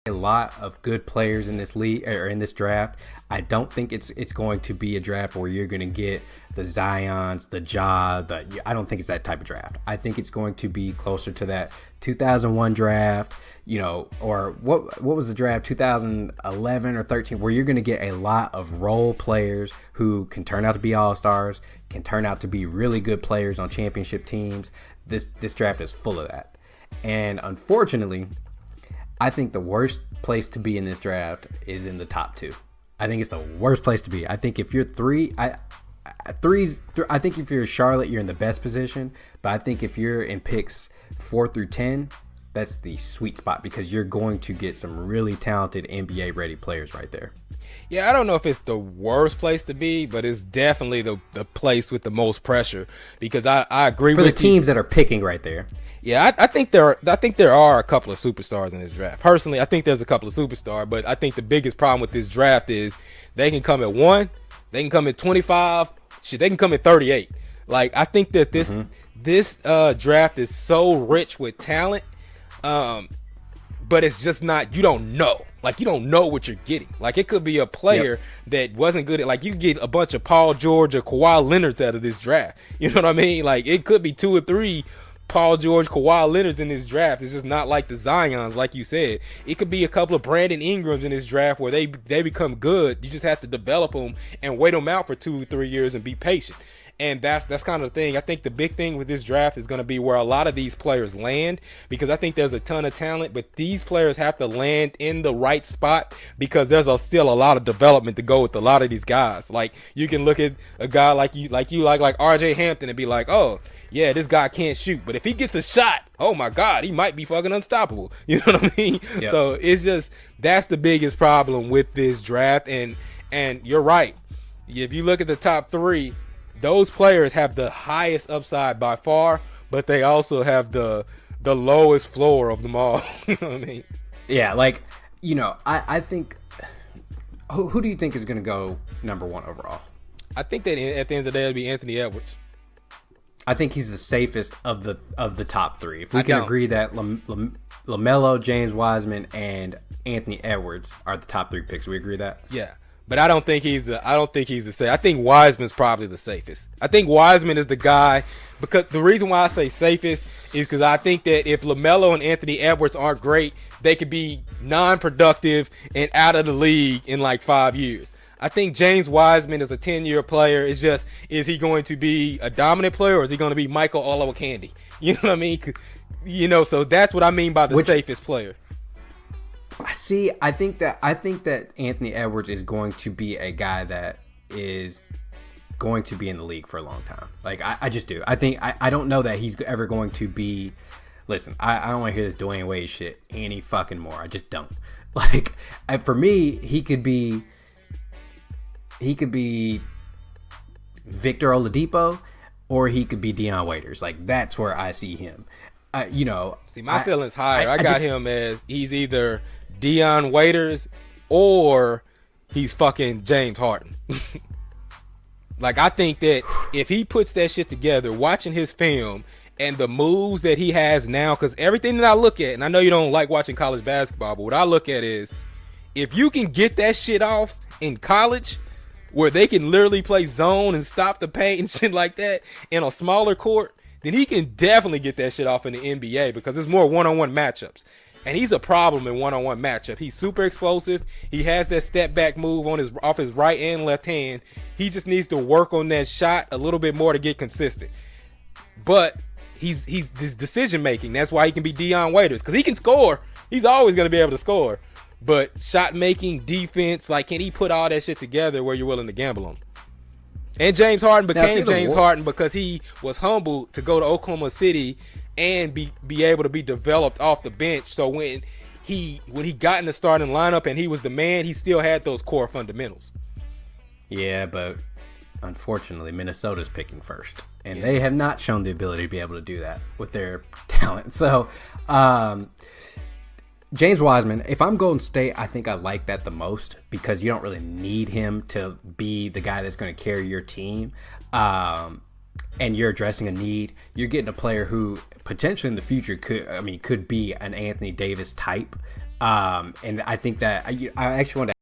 a lot of good players in this league or in this draft. I don't think it's going to be a draft where you're going to get the Zions, the Ja. I don't think it's that type of draft. I think it's going to be closer to that 2001 draft, or what was the draft, 2011 or 13, where you're going to get a lot of role players who can turn out to be all-stars, can turn out to be really good players on championship teams. This draft is full of that. And unfortunately, I think the worst place to be in this draft is in the top two. I think it's the worst place to be. I think if you're I think if you're Charlotte, you're in the best position. But I think if you're in picks 4 through 10, that's the sweet spot because you're going to get some really talented NBA ready players right there. Yeah, I don't know if it's the worst place to be, but it's definitely the place with the most pressure because I agree for with the teams that are picking right there. Yeah, I think there are a couple of superstars in this draft. Personally, I think there's a couple of superstars, but I think the biggest problem with this draft is they can come at 1, they can come at 25, shit, they can come at 38. Like I think that this draft is so rich with talent, but it's just not. You don't know. Like you don't know what you're getting. Like it could be a player that wasn't good at. Like you could get a bunch of Paul George or Kawhi Leonards out of this draft. You know what I mean? Like it could be 2 or 3. Paul George, Kawhi Leonard's in this draft. It's just not like the Zions, like you said. It could be a couple of Brandon Ingrams in this draft where they become good. You just have to develop them and wait them out for 2 or 3 years and be patient. And that's kind of the thing. I think the big thing with this draft is going to be where a lot of these players land because I think there's a ton of talent, but these players have to land in the right spot because there's still a lot of development to go with a lot of these guys. Like you can look at a guy like RJ Hampton and be like, oh, yeah, this guy can't shoot. But if he gets a shot, oh my God, he might be fucking unstoppable. You know what I mean? Yep. So it's just, that's the biggest problem with this draft. And you're right. If you look at the top 3, those players have the highest upside by far, but they also have the lowest floor of them all. You know what I mean? Yeah, I think, who do you think is going to go number 1 overall? I think that at the end of the day, it'll be Anthony Edwards. I think he's the safest of the top 3. If we can agree that LaMelo, James Wiseman, and Anthony Edwards are the top 3 picks, we agree that? Yeah, but I don't think he's the safe. I think Wiseman's probably the safest. I think Wiseman is the guy because the reason why I say safest is because I think that if LaMelo and Anthony Edwards aren't great, they could be non-productive and out of the league in like 5 years. I think James Wiseman is a 10-year player. It's just, is he going to be a dominant player or is he going to be Michael Olowokandi? You know what I mean? So that's what I mean by the safest player. See, I think that Anthony Edwards is going to be a guy that is going to be in the league for a long time. Like, I just do. I don't know that he's ever going to be. Listen, I don't want to hear this Dwayne Wade shit any fucking more. I just don't. Like, for me, he could be Victor Oladipo, or he could be Deion Waiters. Like that's where I see him. See, my ceiling's higher. I got him as he's either Deion Waiters or he's fucking James Harden. Like I think that if he puts that shit together, watching his film and the moves that he has now, because everything that I look at, and I know you don't like watching college basketball, but what I look at is if you can get that shit off in college, where they can literally play zone and stop the paint and shit like that in a smaller court, then he can definitely get that shit off in the NBA because it's more one-on-one matchups. And he's a problem in one-on-one matchup. He's super explosive. He has that step-back move off his right and left hand. He just needs to work on that shot a little bit more to get consistent. But he's his decision-making. That's why he can be Deion Waiters because he can score. He's always going to be able to score. But shot making, defense, like can he put all that shit together where you're willing to gamble on? And James Harden became James Harden because he was humbled to go to Oklahoma City and be able to be developed off the bench. So when he got in the starting lineup and he was the man, he still had those core fundamentals. Yeah, but unfortunately, Minnesota's picking first, and they have not shown the ability to be able to do that with their talent. So. James Wiseman, if I'm Golden State, I think I like that the most because you don't really need him to be the guy that's going to carry your team. And you're addressing a need. You're getting a player who potentially in the future could be an Anthony Davis type. And I think that I actually wanted